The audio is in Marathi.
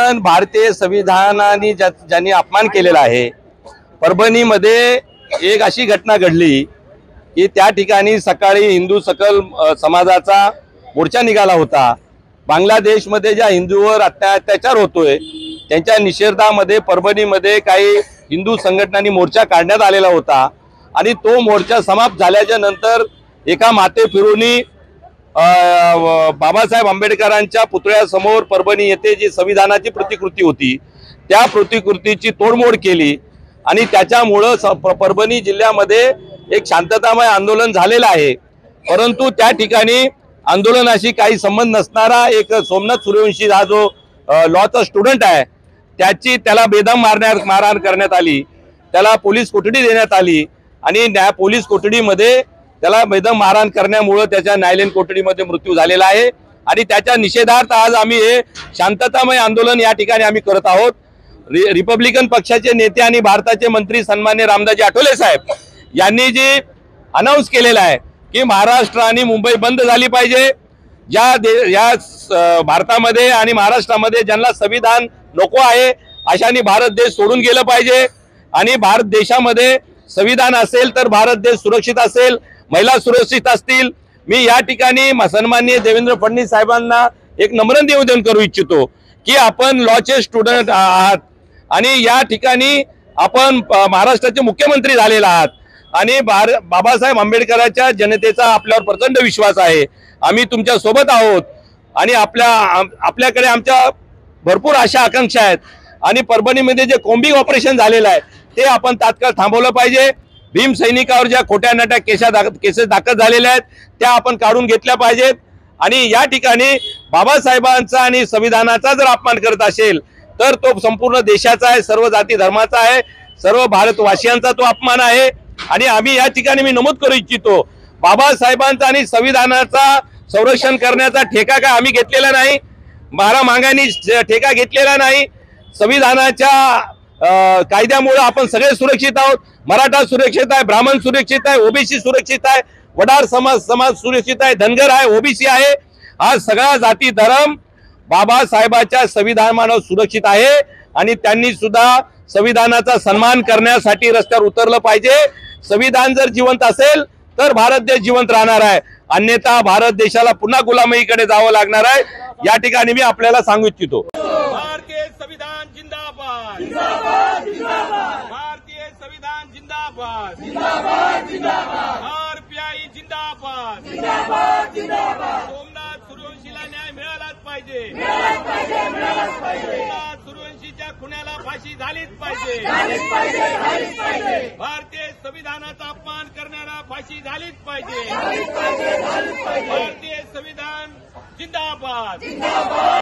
पण भारतीय संविधानाने ज्यांनी अपमान केलेला आहे, परभणीमध्ये एक अशी घटना घडली की त्या ठिकाणी सकाळी हिंदू सकल समाजाचा मोर्चा निघाला होता। बांगलादेशमध्ये ज्या हिंदूवर अत्याचार होतोय त्यांच्या निषेधामध्ये परभणीमध्ये काही हिंदू संघटनांनी मोर्चा काढण्यात आलेला होता आणि तो मोर्चा समाप्त झाल्याच्या नंतर एका माते फिरूनी बाबासाहेब आंबेडकरांच्या पुतळ्यासमोर परभणी येथे जी संविधानाची प्रतिकृती होती त्या प्रतिकृतीची तोडमोड केली आणि त्याच्यामुळे परभणी जिल्ह्यामध्ये एक शांततामय आंदोलन झालेलं आहे। परंतु त्या ठिकाणी आंदोलनाशी काही संबंध नसणारा एक सोमनाथ सूर्यवंशी हा जो लॉचा स्टुडंट आहे त्याला बेदम मारहाण करण्यात आली, त्याला पोलीस कोठडी देण्यात आली आणि पोलीस कोठडीमध्ये त्याला बेदम मारहाण करण्यामुळे त्याच्या न्यायालयीन कोठडीमध्ये मृत्यू झालेला आहे आणि त्याच्या निषेधार्थ आज आम्ही हे शांततामय आंदोलन या ठिकाणी आम्ही करत आहोत। रिपब्लिकन पक्षाचे नेते आणि भारताचे मंत्री सन्मान्य रामदासजी आठवले साहेब यांनी जे अनाउन्स केलेलं आहे की महाराष्ट्र आणि मुंबई बंद झाली पाहिजे, या भारतामध्ये आणि महाराष्ट्रामध्ये ज्यांना संविधान नको आहे अशांनी भारत देश सोडून गेलं पाहिजे आणि भारत देशामध्ये संविधान असेल तर भारत देश सुरक्षित असेल, महिला सुरक्षित असतील। मी या ठिकाणी सन्माननीय देवेंद्र फडणवीस साहेबांना एक नम्र निवेदन करू इच्छितो की आपण लॉचे स्टुडंट आहात आणि या ठिकाणी आपण महाराष्ट्राचे मुख्यमंत्री झालेले आहात आणि बाबासाहेब आंबेडकरांच्या जनतेचा आपल्यावर प्रचंड विश्वास आहे। आम्ही तुमच्या सोबत आहोत आणि आपल्याकडे आमच्या भरपूर आशा आकांक्षा आहेत आणि परभणीमध्ये जे कॉम्बिंग ऑपरेशन झालेलं आहे ते आपण तात्काळ थांबवलं पाहिजे। भीम सैनिकावर ज्या खोट्या नाट्या केसेस दाखल झालेल्या आहेत त्या आपण काढून घेतल्या पाहिजेत आणि या ठिकाणी बाबासाहेबांचा आणि संविधानाचा जर अपमान करत असेल तर तो संपूर्ण देशाचा आहे, सर्व जाती धर्माचा आहे, सर्व भारतवासियांचा तो अपमान आहे आणि आम्ही या ठिकाणी मी नमूद करू इच्छितो बाबासाहेबांचा आणि संविधानाचा संरक्षण करण्याचा ठेका काय आम्ही घेतलेला नाही, मारामागांनी ठेका घेतलेला नाही। संविधानाच्या कायद्यामुळे आपण सगळे सुरक्षित आहोत। मराठा सुरक्षित आहे, ब्राह्मण सुरक्षित आहे, ओबीसी सुरक्षित आहे, वडार समाज सुरक्षित आहे, धनगर आहे, ओबीसी आहे। हा सगळा जाती धर्म बाबासाहेबांच्या संविधानावर सुरक्षित आहे आणि त्यांनी सुद्धा संविधानाचा सन्मान करण्यासाठी रस्त्यावर उतरलं पाहिजे। संविधान जर जिवंत असेल तर भारत देश जिवंत राहणार आहे, अन्यथा भारत देशाला पुन्हा गुलामीकडे जावं लागणार आहे। या ठिकाणी मी आपल्याला सांगू इच्छितो भारतीय संविधान जिंदाबाद, जिंदाबाद, जिंदाबाद। भारतीय संविधान जिंदाबाद, जिंदाबाद, जिंदाबाद। आरपीआई जिंदाबाद, जिंदाबाद, जिंदाबाद। सोमनाथ सूर्यवंशीला न्याय मिळालाच पाहिजे, मिळालाच पाहिजे, मिळालाच पाहिजे। सोमनाथ सूर्यवंशीच्या खुन्याला फाशी झालीच पाहिजे, झालीच पाहिजे, झालीच पाहिजे। भारतीय संविधानाचा अपमान करणारा फाशी झालीच पाहिजे, झालीच पाहिजे, झालीच पाहिजे। भारतीय संविधान जिंदाबाद, जिंदाबाद।